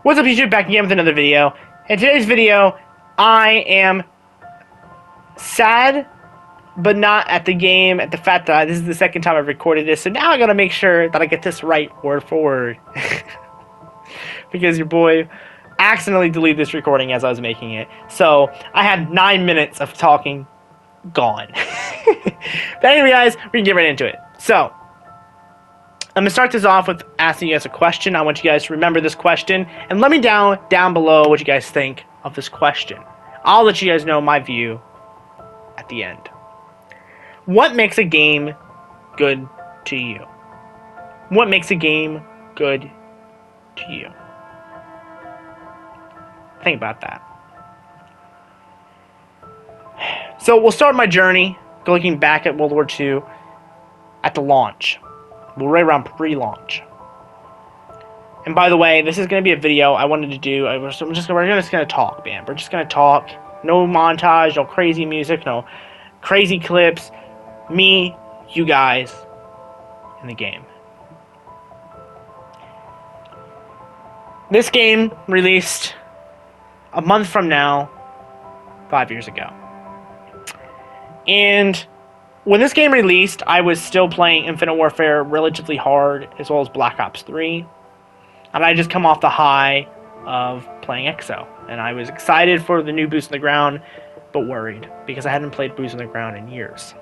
What's up, YouTube? Back again with another video. In today's video, I am sad, but not at the game, at the fact that this is the second time I've recorded this, so now I gotta make sure that I get this right word for word. Because your boy accidentally deleted this recording as I was making it. So, I had 9 minutes of talking gone. But anyway, guys, we can get right into it. So, I'm going to start this off with asking you guys a question. I want you guys to remember this question, and let me down below what you guys think of this question. I'll let you guys know my view at the end. What makes a game good to you? What makes a game good to you? Think about that. So we'll start my journey looking back at World War II at the launch. We're right around pre-launch. And by the way, this is going to be a video I wanted to do. We're just going to talk, man. We're just going to talk. No montage, no crazy music, no crazy clips. Me, you guys, in the game. This game released a month from now, 5 years ago. And when this game released, I was still playing Infinite Warfare relatively hard, as well as Black Ops 3. And I just come off the high of playing EXO. And I was excited for the new Boots on the Ground, but worried, because I hadn't played Boots on the Ground in years.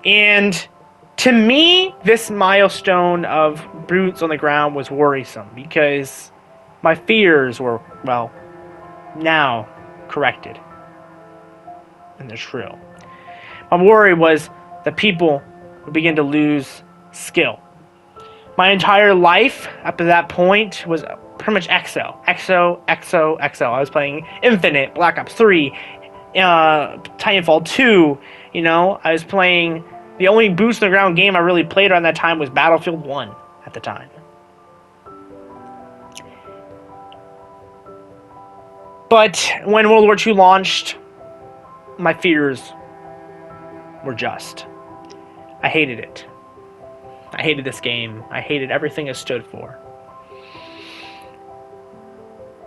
And to me, this milestone of Boots on the Ground was worrisome, because my fears were, well, now corrected. And they're true. My worry was that people would begin to lose skill. My entire life up to that point was pretty much EXO. EXO. I was playing Infinite, Black Ops 3, Titanfall 2. You know, I was playing... The only Boots on the Ground game I really played around that time was Battlefield 1 at the time. But when World War II launched, my fears were just. I hated it. I hated this game. I hated everything it stood for.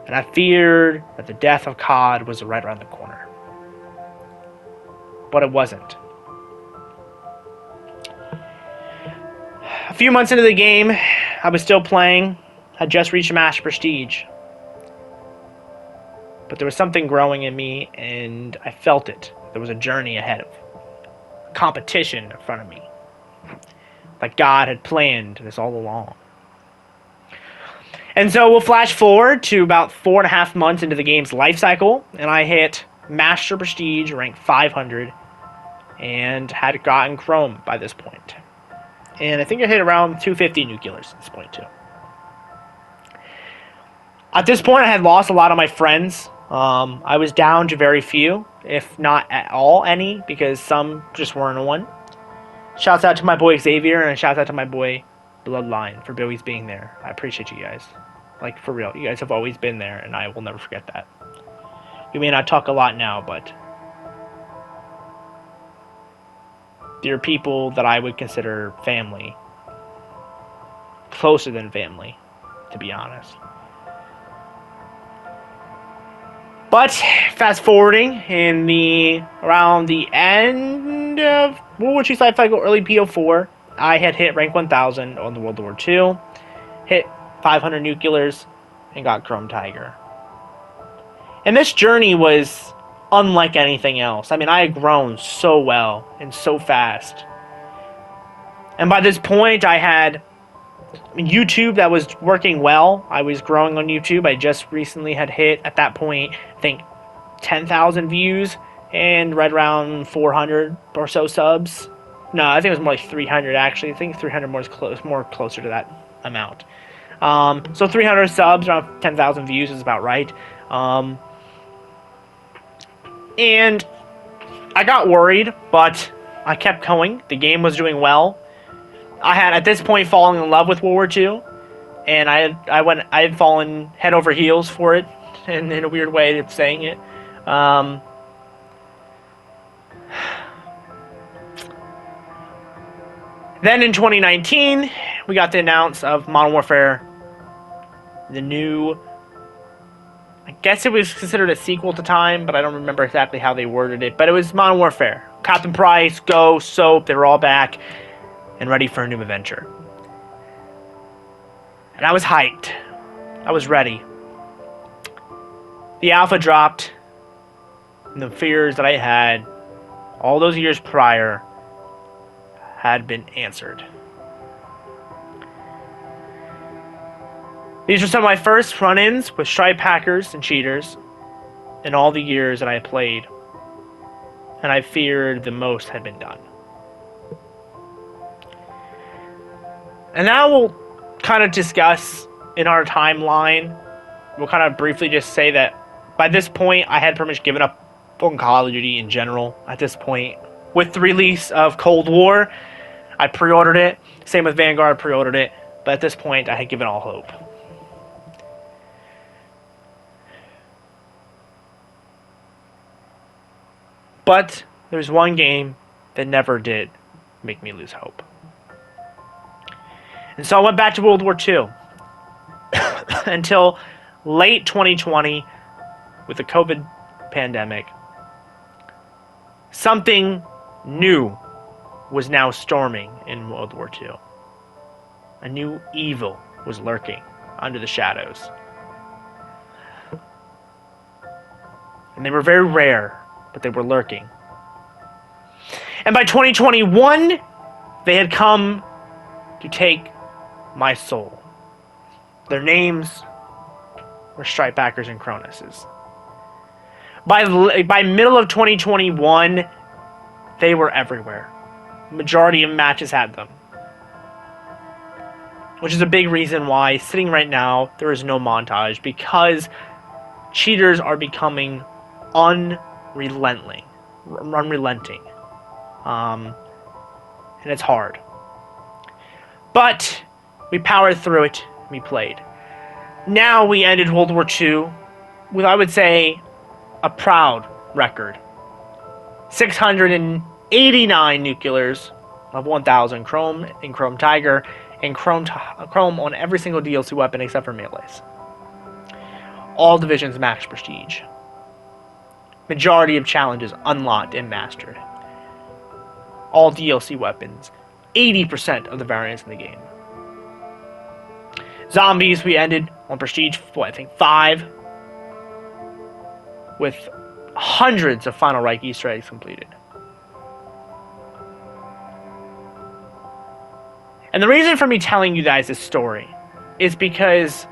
And I feared that the death of COD was right around the corner. But it wasn't. A few months into the game, I was still playing. I just reached Master Prestige. But there was something growing in me, and I felt it. There was a journey ahead of me. Competition in front of me, like God had planned this all along. And so we'll flash forward to about 4.5 months into the game's life cycle, and I hit Master Prestige, rank 500, and had gotten Chrome by this point. And I think I hit around 250 nuclears at this point too. At this point, I had lost a lot of my friends. I was down to very few, if not at all any, because some just weren't one. Shouts out to my boy Xavier, and shouts out to my boy Bloodline for always being there. I appreciate you guys. Like, for real. You guys have always been there, and I will never forget that. You may not talk a lot now, but there are people that I would consider family. Closer than family, to be honest. But fast forwarding around the end of World War II life cycle, early PO4, I had hit rank 1000 on the World War II, hit 500 nuclears, and got Chrome Tiger. And this journey was unlike anything else. I mean, I had grown so well and so fast. And by this point, I had YouTube that was working well. I was growing on YouTube. I just recently had hit, at that point, I think 10,000 views and right around 400 or so subs. No, I think it was more like 300 actually. I think 300 more closer to that amount. So 300 subs, around 10,000 views is about right. And I got worried, but I kept going. The game was doing well. I had at this point fallen in love with World War II, and I had fallen head over heels for it, in a weird way of saying it. Then in 2019, we got the announce of Modern Warfare the new, I guess it was considered a sequel at the time, but I don't remember exactly how they worded it. But it was Modern Warfare. Captain Price, Ghost, Soap, they were all back and ready for a new adventure. And I was hyped. I was ready. The alpha dropped, and the fears that I had all those years prior had been answered. These were some of my first run-ins with stripe hackers and cheaters in all the years that I had played, and I feared the most had been done. And now we'll kind of discuss in our timeline, we'll kind of briefly just say that by this point, I had pretty much given up on Call of Duty in general. At this point, with the release of Cold War, I pre-ordered it. Same with Vanguard, pre-ordered it. But at this point, I had given all hope. But there's one game that never did make me lose hope. And so I went back to World War II until late 2020 with the COVID pandemic. Something new was now storming in World War II. A new evil was lurking under the shadows. And they were very rare, but they were lurking. And by 2021, they had come to take my soul. Their names were Stripehackers and Cronuses. By middle of 2021, they were everywhere. Majority of matches had them. Which is a big reason why, sitting right now, there is no montage, because cheaters are becoming unrelenting. And it's hard. But we powered through it, we played. Now we ended World War II with, I would say, a proud record. 689 nuclears of 1,000 Chrome and Chrome Tiger, and Chrome on every single DLC weapon except for melees. All divisions max prestige. Majority of challenges unlocked and mastered. All DLC weapons. 80% of the variants in the game. Zombies, we ended on prestige, 5. With hundreds of Final Reich Easter eggs completed. And the reason for me telling you guys this story is because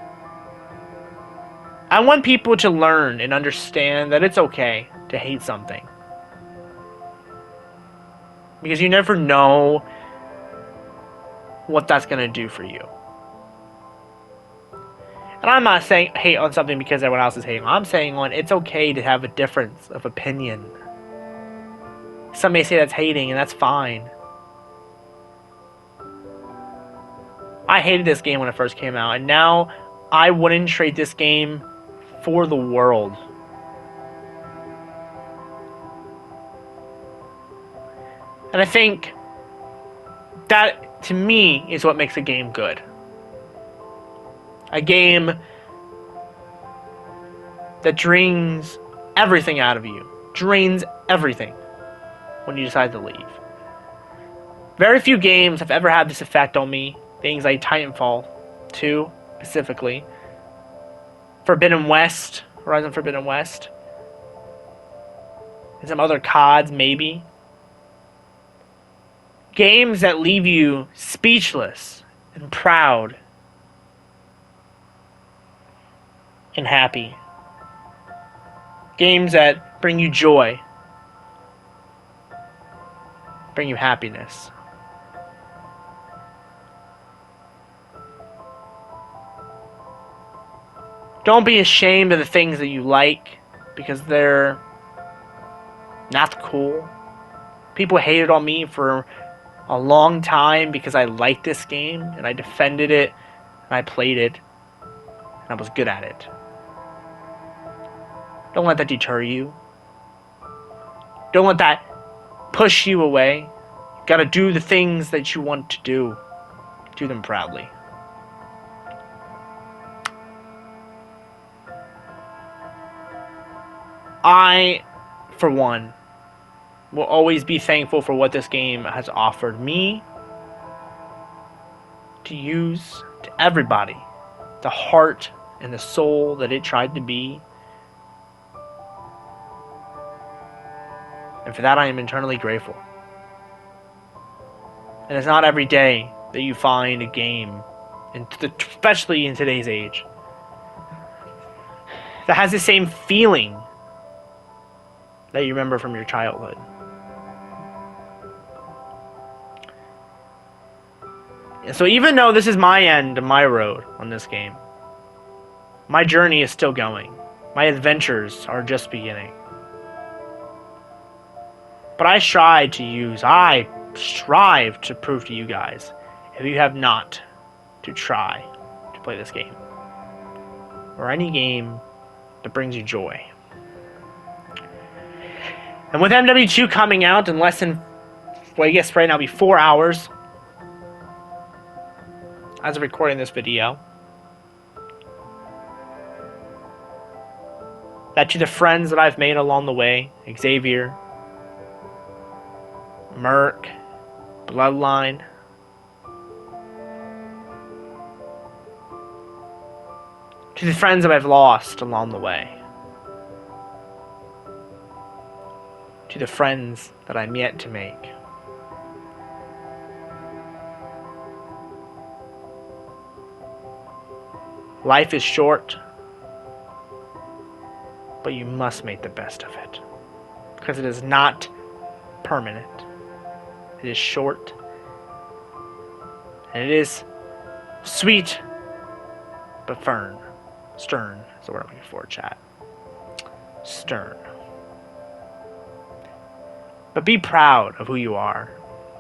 I want people to learn and understand that it's okay to hate something. Because you never know what that's going to do for you. And I'm not saying hate on something because everyone else is hating. I'm saying it's okay to have a difference of opinion. Some may say that's hating, and that's fine. I hated this game when it first came out, and now I wouldn't trade this game for the world. And I think that, to me, is what makes a game good. A game that drains everything out of you. Drains everything when you decide to leave. Very few games have ever had this effect on me. Things like Titanfall 2, specifically. Forbidden West, Horizon Forbidden West. And some other CODs, maybe. Games that leave you speechless and proud and happy. Games that bring you joy. Bring you happiness. Don't be ashamed of the things that you like, because they're not cool. People hated on me for a long time because I liked this game, and I defended it, and I played it, and I was good at it. Don't let that deter you. Don't let that push you away. You gotta do the things that you want to do. Do them proudly. I, for one, will always be thankful for what this game has offered me to use to everybody. The heart and the soul that it tried to be. And for that I am eternally grateful. And it's not every day that you find a game, especially in today's age, that has the same feeling that you remember from your childhood. And so even though this is my end of my road on this game, my journey is still going. My adventures are just beginning. But I strive to prove to you guys, if you have not, to try to play this game. Or any game that brings you joy. And with WW2 coming out in less than, well, I guess right now it'll be 4 hours, as of recording this video, that to the friends that I've made along the way, Xavier, Merc, Bloodline, to the friends that I've lost along the way, to the friends that I'm yet to make, life is short, but you must make the best of it, because it is not permanent. It is short, and it is sweet, but firm. Stern is the word I'm looking for, chat. Stern. But be proud of who you are.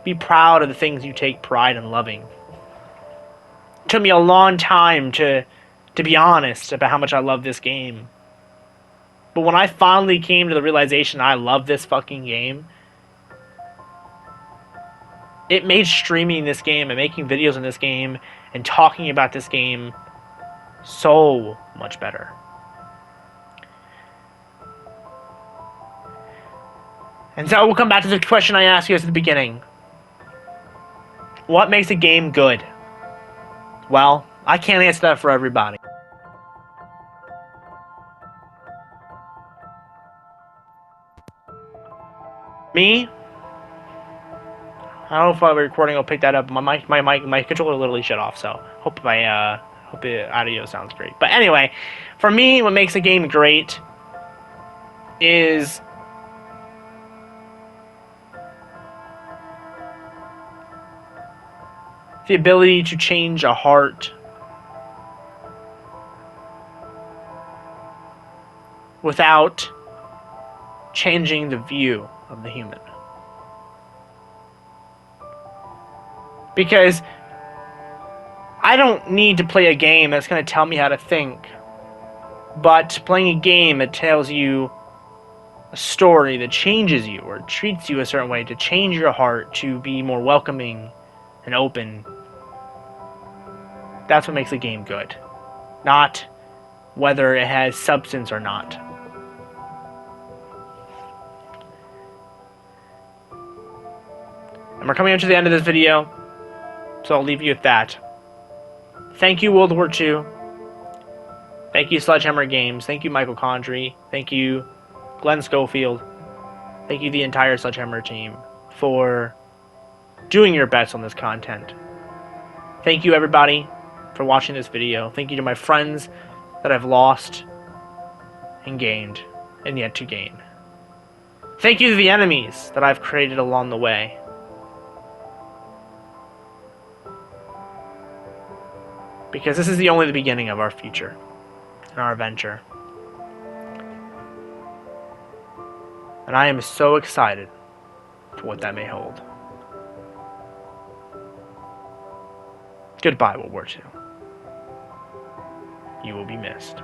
Be proud of the things you take pride in loving. It took me a long time to be honest about how much I love this game. But when I finally came to the realization I love this fucking game, it made streaming this game and making videos in this game and talking about this game so much better. And so we'll come back to the question I asked you at the beginning. What makes a game good? Well, I can't answer that for everybody. Me? I don't know if my recording will pick that up. My controller literally shut off, so hope the audio sounds great. But anyway, for me, what makes a game great is the ability to change a heart without changing the view of the human. Because I don't need to play a game that's going to tell me how to think, but playing a game that tells you a story that changes you or treats you a certain way, to change your heart, to be more welcoming and open, that's what makes a game good. Not whether it has substance or not. And we're coming up to the end of this video, so I'll leave you with that. Thank you, World War II. Thank you, Sledgehammer Games. Thank you, Michael Condrey. Thank you, Glenn Schofield. Thank you, the entire Sledgehammer team, for doing your best on this content. Thank you, everybody, for watching this video. Thank you to my friends that I've lost and gained and yet to gain. Thank you to the enemies that I've created along the way. Because this is only the beginning of our future and our adventure. And I am so excited for what that may hold. Goodbye, World War II. You will be missed.